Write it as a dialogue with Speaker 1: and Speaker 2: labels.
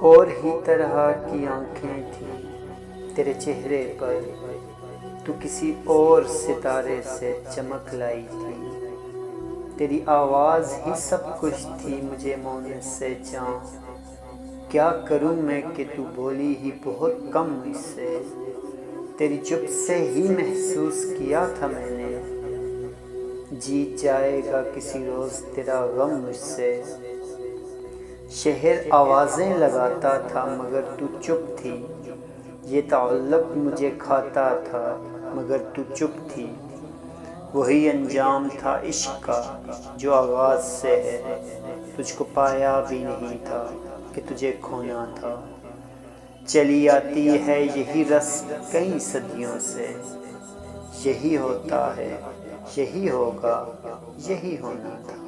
Speaker 1: اور ہی طرح کی آنکھیں تھیں تیرے چہرے پر، تو کسی اور ستارے سے چمک لائی تھی۔ تیری آواز ہی سب کچھ تھی مجھے مونس سے جاں، کیا کروں میں کہ تو بولی ہی بہت کم مجھ سے۔ تیری چپ سے ہی محسوس کیا تھا میں نے، جیت جائے گا کسی روز تیرا غم مجھ سے۔ شہر آوازیں لگاتا تھا مگر تو چپ تھی، یہ تعلق مجھے کھاتا تھا مگر تو چپ تھی۔ وہی انجام تھا عشق کا جو آغاز سے ہے، تجھ کو پایا بھی نہیں تھا کہ تجھے کھونا تھا۔ چلی آتی ہے یہی رسم کئی صدیوں سے، یہی ہوتا ہے یہی ہوگا یہی ہونا تھا۔